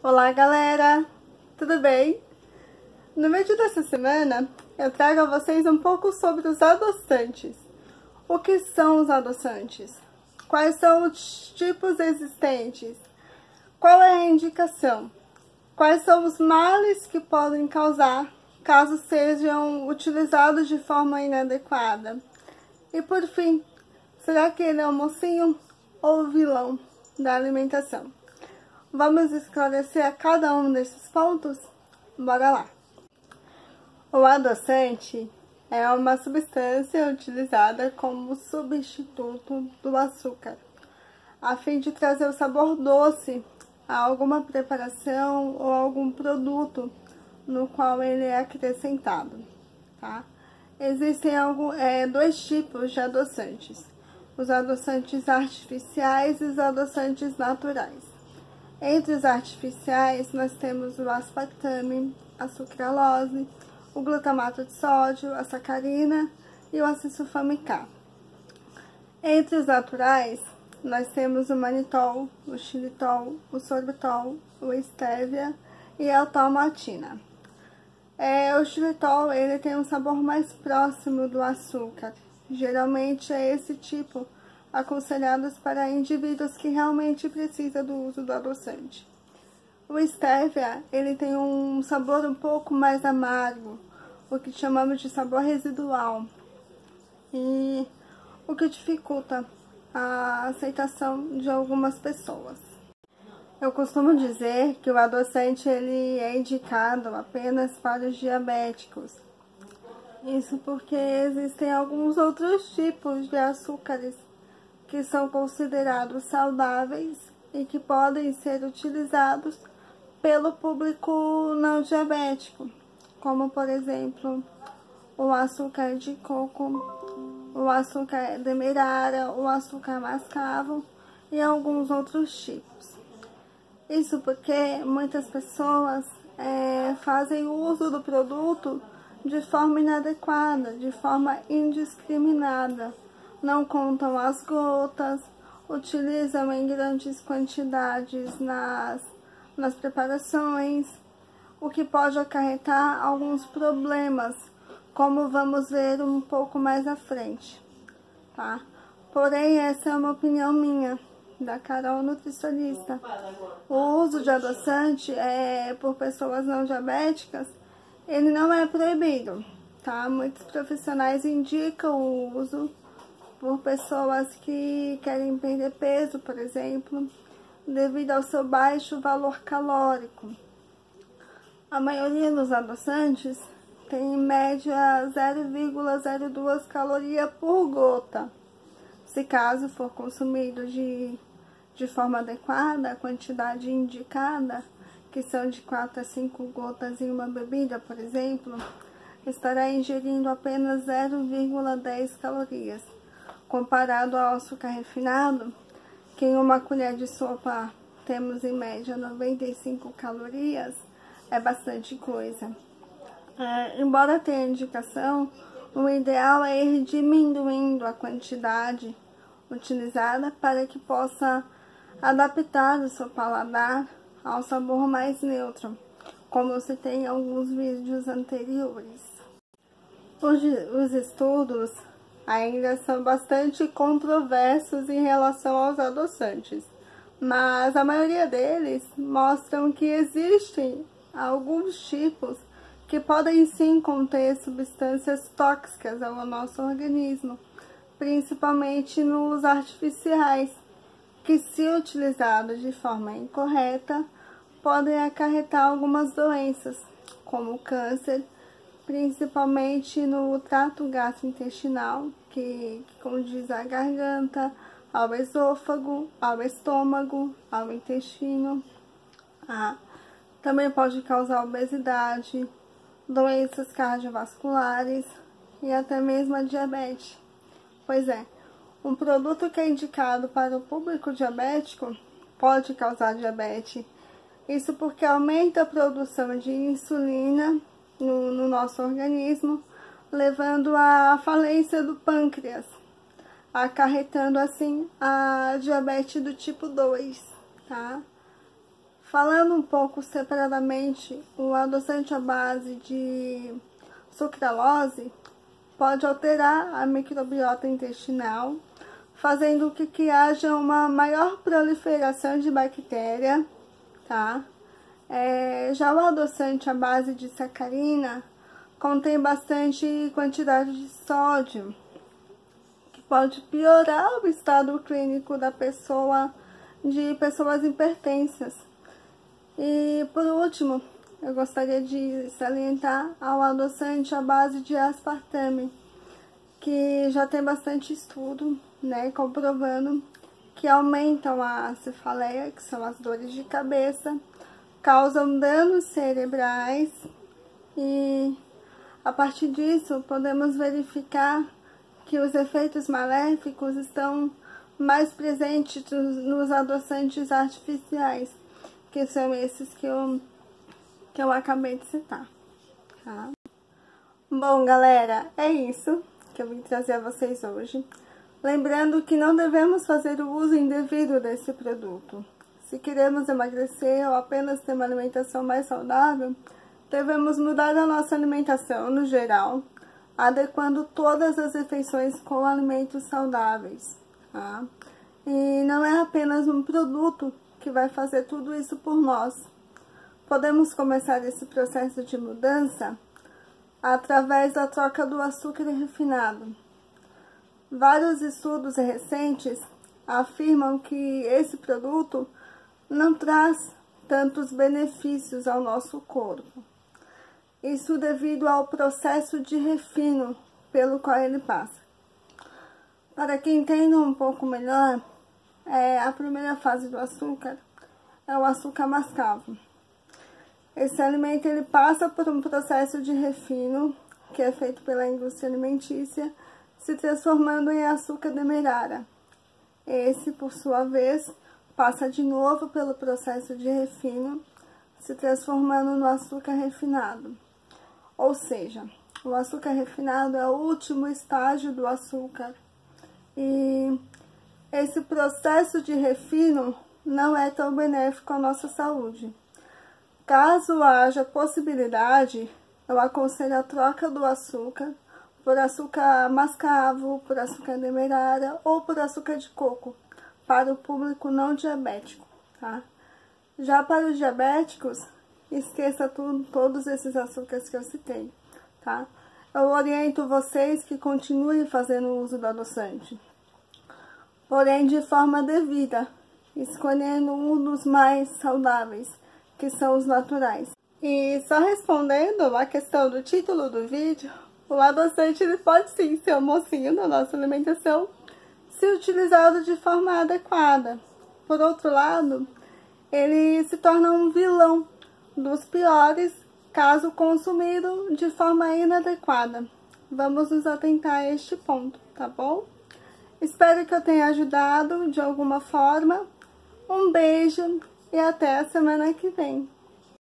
Olá galera, tudo bem? No vídeo dessa semana eu trago a vocês um pouco sobre os adoçantes. O que são os adoçantes? Quais são os tipos existentes? Qual é a indicação? Quais são os males que podem causar caso sejam utilizados de forma inadequada? E por fim, será que ele é o mocinho ou o vilão da alimentação? Vamos esclarecer a cada um desses pontos? Bora lá! O adoçante é uma substância utilizada como substituto do açúcar, a fim de trazer o sabor doce a alguma preparação ou algum produto no qual ele é acrescentado, tá? Existem dois tipos de adoçantes: os adoçantes artificiais e os adoçantes naturais. Entre os artificiais, nós temos o aspartame, a sucralose, o glutamato de sódio, a sacarina e o acesulfame-K. Entre os naturais, nós temos o manitol, o xilitol, o sorbitol, o estévia e a eutamatina. O xilitol, ele tem um sabor mais próximo do açúcar. Geralmente é esse tipo aconselhados para indivíduos que realmente precisam do uso do adoçante. O estévia, ele tem um sabor um pouco mais amargo, o que chamamos de sabor residual, e o que dificulta a aceitação de algumas pessoas. Eu costumo dizer que o adoçante ele é indicado apenas para os diabéticos. Isso porque existem alguns outros tipos de açúcares que são considerados saudáveis e que podem ser utilizados pelo público não diabético, como por exemplo o açúcar de coco, o açúcar demerara, o açúcar mascavo e alguns outros tipos. Isso porque muitas pessoas fazem uso do produto de forma inadequada, de forma indiscriminada. Não contam as gotas, utilizam em grandes quantidades nas preparações, o que pode acarretar alguns problemas, como vamos ver um pouco mais à frente, tá? Porém, essa é uma opinião minha, da Carol nutricionista. O uso de adoçante por pessoas não diabéticas, ele não é proibido, tá? Muitos profissionais indicam o uso por pessoas que querem perder peso, por exemplo, devido ao seu baixo valor calórico. A maioria dos adoçantes tem em média 0,02 calorias por gota. Se caso for consumido de forma adequada, a quantidade indicada, que são de 4 a 5 gotas em uma bebida, por exemplo, estará ingerindo apenas 0,10 calorias. Comparado ao açúcar refinado, que em uma colher de sopa temos em média 95 calorias, é bastante coisa. Embora tenha indicação, o ideal é ir diminuindo a quantidade utilizada para que possa adaptar o seu paladar ao sabor mais neutro, como eu citei em alguns vídeos anteriores. Os estudos ainda são bastante controversos em relação aos adoçantes, mas a maioria deles mostram que existem alguns tipos que podem sim conter substâncias tóxicas ao nosso organismo, principalmente nos artificiais, que se utilizados de forma incorreta, podem acarretar algumas doenças, como câncer, principalmente no trato gastrointestinal, que condiz à garganta, ao esôfago, ao estômago, ao intestino. Também pode causar obesidade, doenças cardiovasculares e até mesmo a diabetes. Pois é, um produto que é indicado para o público diabético pode causar diabetes. Isso porque aumenta a produção de insulina no nosso organismo, levando à falência do pâncreas, acarretando assim a diabetes do tipo 2, tá? Falando um pouco separadamente, o adoçante à base de sucralose pode alterar a microbiota intestinal, fazendo com que haja uma maior proliferação de bactéria, tá? Já o adoçante à base de sacarina contém bastante quantidade de sódio, que pode piorar o estado clínico da pessoa, de pessoas hipertensas. E por último, eu gostaria de salientar ao adoçante à base de aspartame, que já tem bastante estudo, né, comprovando que aumentam a cefaleia, que são as dores de cabeça, causam danos cerebrais e a partir disso podemos verificar que os efeitos maléficos estão mais presentes nos adoçantes artificiais, que são esses que eu acabei de citar, tá? Bom, galera, é isso que eu vim trazer a vocês hoje. Lembrando que não devemos fazer o uso indevido desse produto. Se queremos emagrecer ou apenas ter uma alimentação mais saudável, devemos mudar a nossa alimentação no geral, adequando todas as refeições com alimentos saudáveis, tá? E não é apenas um produto que vai fazer tudo isso por nós. Podemos começar esse processo de mudança através da troca do açúcar refinado. Vários estudos recentes afirmam que esse produto não traz tantos benefícios ao nosso corpo. Isso devido ao processo de refino pelo qual ele passa. Para que entendam um pouco melhor, a primeira fase do açúcar é o açúcar mascavo. Esse alimento ele passa por um processo de refino, que é feito pela indústria alimentícia, se transformando em açúcar demerara. Esse, por sua vez, passa de novo pelo processo de refino, se transformando no açúcar refinado. Ou seja, o açúcar refinado é o último estágio do açúcar. E esse processo de refino não é tão benéfico à nossa saúde. Caso haja possibilidade, eu aconselho a troca do açúcar por açúcar mascavo, por açúcar demerara ou por açúcar de coco, para o público não diabético, tá? Já para os diabéticos, esqueça todos esses açúcares que eu citei, tá? Eu oriento vocês que continuem fazendo uso do adoçante, porém de forma devida, escolhendo um dos mais saudáveis, que são os naturais. E só respondendo a questão do título do vídeo, o adoçante ele pode sim ser um mocinho na nossa alimentação, se utilizado de forma adequada. Por outro lado, ele se torna um vilão dos piores caso consumido de forma inadequada. Vamos nos atentar a este ponto, tá bom? Espero que eu tenha ajudado de alguma forma. Um beijo e até a semana que vem.